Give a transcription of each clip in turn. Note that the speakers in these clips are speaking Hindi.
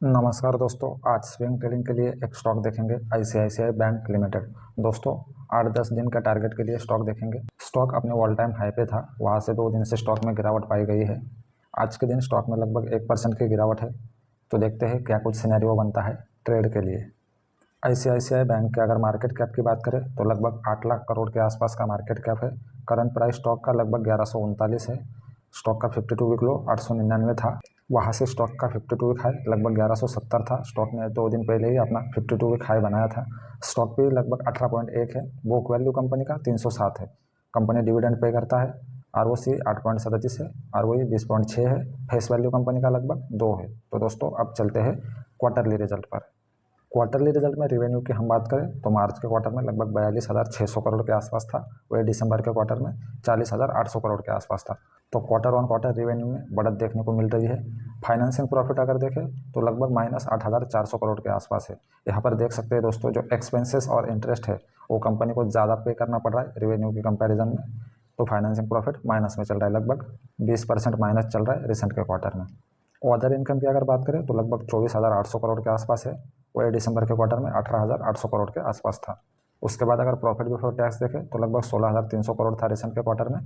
नमस्कार दोस्तों, आज स्विंग ट्रेडिंग के लिए एक स्टॉक देखेंगे आईसीआईसीआई बैंक लिमिटेड। दोस्तों 8-10 दिन का टारगेट के लिए स्टॉक देखेंगे। स्टॉक अपने ऑल टाइम हाई पे था, वहां से 2 दिन से स्टॉक में गिरावट पाई गई है। आज के दिन स्टॉक में लगभग 1% की गिरावट है। तो देखते हैं क्या कुछ सिनेरियो बनता है ट्रेड के लिए। आईसीआईसीआई बैंक के अगर मार्केट कैप की बात करें तो लगभग 8 लाख करोड़ के आसपास का मार्केट कैप है। करंट प्राइस स्टॉक का लगभग 1139 है। स्टॉक का 52 वीक लो 899 था। वहाँ से स्टॉक का 52 वीक हाई लगभग 1170 था। स्टॉक ने 2 दिन पहले ही अपना 52 वीक हाई बनाया था। स्टॉक पे लगभग 18.1 है। बुक वैल्यू कंपनी का 307 है। कंपनी डिविडेंड पे करता है। आरओसी 8.37 है। आरओई 20.6 है। फेस वैल्यू कंपनी का लगभग 2 है। तो दोस्तों अब चलते हैं क्वार्टरली रिजल्ट पर। क्वार्टरली रिजल्ट में रेवेन्यू की हम बात करें तो मार्च के क्वार्टर में लगभग 42,600 करोड़ के आसपास था। वही दिसंबर के क्वार्टर में 40,800 करोड़ के आसपास था। तो क्वार्टर ऑन क्वार्टर रेवेन्यू में बढ़त देखने को मिल रही है। फाइनेंसिंग प्रॉफिट अगर देखें तो लगभग -8,400 करोड़ के आसपास है। यहाँ पर देख सकते हैं दोस्तों, जो एक्सपेंसेस और इंटरेस्ट है वो कंपनी को ज़्यादा पे करना पड़ रहा है रेवेन्यू के कंपेरिजन में। तो फाइनेंसिंग प्रॉफिट माइनस में चल रहा है, लगभग 20% माइनस चल रहा है रिसेंट के क्वार्टर में। अदर इनकम की अगर बात करें तो लगभग 24,800 करोड़ के आसपास है। वही दिसंबर के क्वार्टर में 18,800 करोड़ के आसपास था। उसके बाद अगर प्रॉफिट बिफोर टैक्स देखें तो लगभग 16,300 करोड़ था रिसेंट के क्वार्टर में।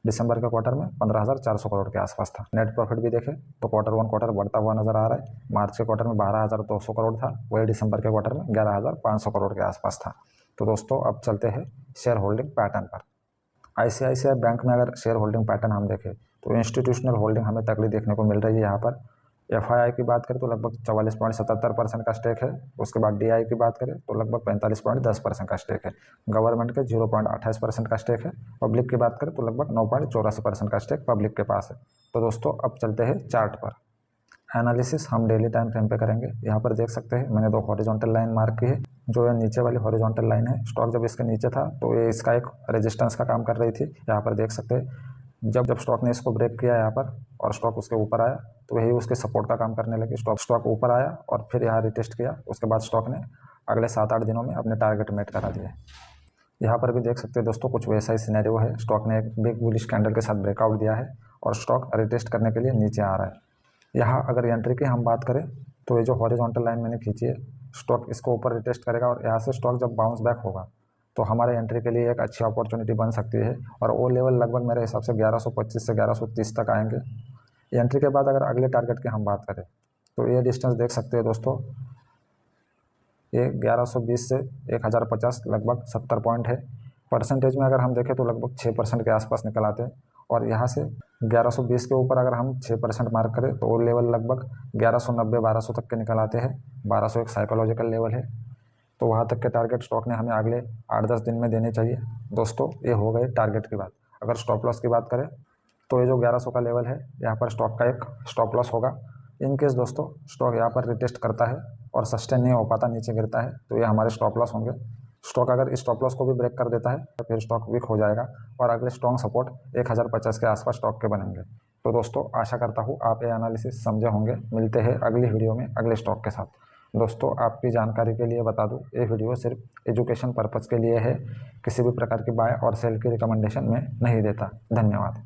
दिसंबर के क्वार्टर में 15,400 करोड़ के आसपास था। नेट प्रॉफिट भी देखें तो क्वार्टर वन क्वार्टर बढ़ता हुआ नजर आ रहा है। मार्च के क्वार्टर में 12,200 करोड़ था। वही दिसंबर के क्वार्टर में 11,500 करोड़ के आसपास था। तो दोस्तों अब चलते हैं शेयर होल्डिंग पैटर्न पर। आईसीआईसीआई बैंक में अगर शेयर होल्डिंग पैटर्न हम देखें तो इंस्टीट्यूशनल होल्डिंग हमें तगड़ी देखने को मिल रही है। यहाँ पर एफआईआई की बात करें तो लगभग 44.77% का स्टेक है। उसके बाद डीआई की बात करें तो लगभग 45.10% का स्टेक है। गवर्नमेंट के 0.28% का स्टेक है। पब्लिक की बात करें तो लगभग 9.84% का स्टेक पब्लिक के पास है। तो दोस्तों अब चलते हैं चार्ट पर। एनालिसिस हम डेली टाइम फ्रेम पे करेंगे। यहाँ पर देख सकते हैं मैंने 2 हॉरिजॉन्टल लाइन मार्क की है। जो ये नीचे वाली हॉरिजॉन्टल लाइन है, स्टॉक जब इसके नीचे था तो ये इसका एक रेजिस्टेंस का काम कर रही थी। यहाँ पर देख सकते हैं जब जब स्टॉक ने इसको ब्रेक किया यहाँ पर और स्टॉक उसके ऊपर आया तो यही उसके सपोर्ट का काम करने लगी। स्टॉक ऊपर आया और फिर यहाँ रिटेस्ट किया। उसके बाद स्टॉक ने अगले 7-8 दिनों में अपने टारगेट मेट करा दिए। यहाँ पर भी देख सकते हैं दोस्तों, कुछ वैसा ही सिनेरियो है। स्टॉक ने एक बिग बुलिश कैंडल के साथ ब्रेकआउट दिया है और स्टॉक रिटेस्ट करने के लिए नीचे आ रहा है। यहाँ अगर एंट्री की हम बात करें तो ये जो हॉरिजॉन्टल लाइन मैंने खींची है, स्टॉक इसको ऊपर रिटेस्ट करेगा और यहाँ से स्टॉक जब बाउंस बैक होगा तो हमारे एंट्री के लिए एक अच्छी अपॉर्चुनिटी बन सकती है। और वो लेवल लगभग मेरे हिसाब से 1125 से 1130 तक आएंगे। एंट्री के बाद अगर अगले टारगेट की हम बात करें तो ये डिस्टेंस देख सकते हैं दोस्तों, ये 1120 से 1050 लगभग 70 पॉइंट है। परसेंटेज में अगर हम देखें तो लगभग 6% के आसपास निकल आते हैं। और यहाँ से 1120 के ऊपर अगर हम 6% मार्क करें तो वो लेवल लगभग 1190-1200 तक के निकल आते हैं। 1200 एक साइकोलॉजिकल लेवल है। तो वहाँ तक के टारगेट स्टॉक ने हमें अगले 8-10 दिन में देने चाहिए। दोस्तों ये हो गए टारगेट की बात। अगर स्टॉप लॉस की बात करें तो ये जो 1100 का लेवल है, यहाँ पर स्टॉक का एक स्टॉप लॉस होगा। इन केस दोस्तों स्टॉक यहाँ पर रिटेस्ट करता है और सस्टेन नहीं हो पाता, नीचे गिरता है, तो ये हमारे स्टॉप लॉस होंगे। स्टॉक अगर इस स्टॉप लॉस को भी ब्रेक कर देता है तो फिर स्टॉक वीक हो जाएगा और अगले स्ट्रॉन्ग सपोर्ट 1050 के आसपास स्टॉक के बनेंगे। तो दोस्तों आशा करता हूँ आप ये एनालिसिस समझे होंगे। मिलते हैं अगली वीडियो में अगले स्टॉक के साथ। दोस्तों आपकी जानकारी के लिए बता दूं, ये वीडियो सिर्फ एजुकेशन पर्पज़ के लिए है। किसी भी प्रकार की बाय और सेल की रिकमेंडेशन में नहीं देता। धन्यवाद।